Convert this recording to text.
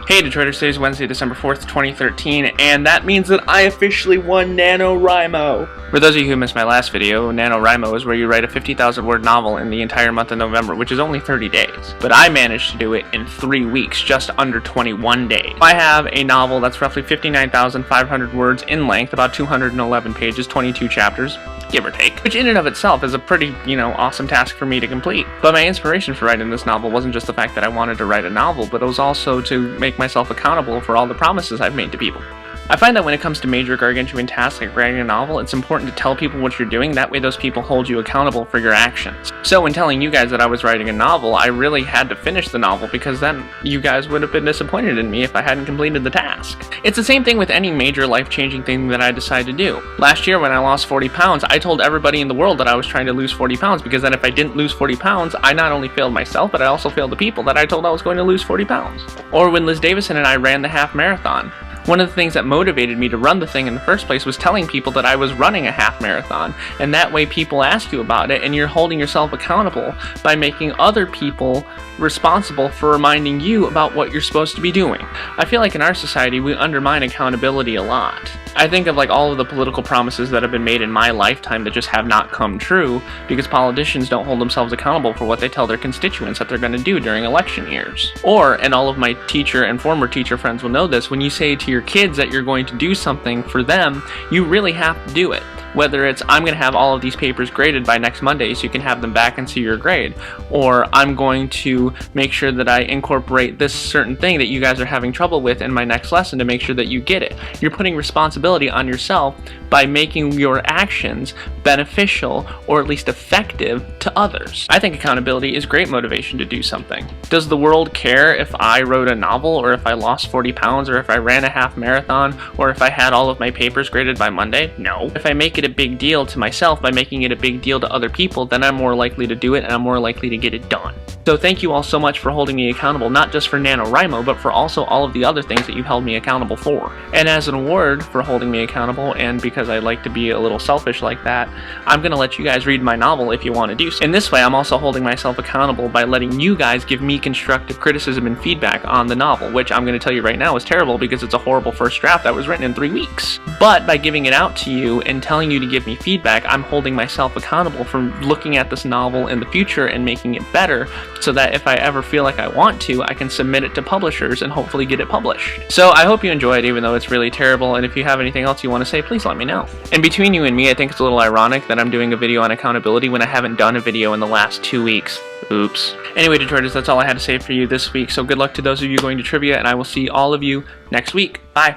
Hey Detroiters, today is Wednesday, December 4th, 2013, and that means that I officially won NaNoWriMo! For those of you who missed my last video, NaNoWriMo is where you write a 50,000 word novel in the entire month of November, which is only 30 days. But I managed to do it in 3 weeks, just under 21 days. I have a novel that's roughly 59,500 words in length, about 211 pages, 22 chapters, give or take, which in and of itself is a pretty, awesome task for me to complete. But my inspiration for writing this novel wasn't just the fact that I wanted to write a novel, but it was also to make myself accountable for all the promises I've made to people. I find that when it comes to major gargantuan tasks like writing a novel, it's important to tell people what you're doing, that way those people hold you accountable for your actions. So when telling you guys that I was writing a novel, I really had to finish the novel because then you guys would have been disappointed in me if I hadn't completed the task. It's the same thing with any major life-changing thing that I decide to do. Last year when I lost 40 pounds, I told everybody in the world that I was trying to lose 40 pounds because then if I didn't lose 40 pounds, I not only failed myself, but I also failed the people that I told I was going to lose 40 pounds. Or when Liz Davison and I ran the half marathon. One of the things that motivated me to run the thing in the first place was telling people that I was running a half marathon, and that way people ask you about it and you're holding yourself accountable by making other people responsible for reminding you about what you're supposed to be doing. I feel like in our society we undermine accountability a lot. I think of like all of the political promises that have been made in my lifetime that just have not come true because politicians don't hold themselves accountable for what they tell their constituents that they're going to do during election years. Or, and all of my teacher and former teacher friends will know this, when you say to your kids that you're going to do something for them, you really have to do it. Whether it's, I'm going to have all of these papers graded by next Monday so you can have them back and see your grade, or I'm going to make sure that I incorporate this certain thing that you guys are having trouble with in my next lesson to make sure that you get it. You're putting responsibility on yourself by making your actions beneficial or at least effective to others. I think accountability is great motivation to do something. Does the world care if I wrote a novel, or if I lost 40 pounds, or if I ran a half marathon, or if I had all of my papers graded by Monday? No. If I make it a big deal to myself by making it a big deal to other people, then I'm more likely to do it and I'm more likely to get it done. So thank you all so much for holding me accountable, not just for NaNoWriMo, but for also all of the other things that you've held me accountable for. And as an award for holding me accountable, and because I like to be a little selfish like that, I'm going to let you guys read my novel if you want to do so. In this way, I'm also holding myself accountable by letting you guys give me constructive criticism and feedback on the novel, which I'm going to tell you right now is terrible because it's a horrible first draft that was written in 3 weeks. But by giving it out to you and telling you to give me feedback, I'm holding myself accountable for looking at this novel in the future and making it better, so that if I ever feel like I want to, I can submit it to publishers and hopefully get it published. So I hope you enjoyed, even though it's really terrible, and if you have anything else you want to say, please let me know. And between you and me, I think it's a little ironic that I'm doing a video on accountability when I haven't done a video in the last 2 weeks. Oops. Anyway, Detroiters, that's all I had to say for you this week, so good luck to those of you going to trivia, and I will see all of you next week. Bye!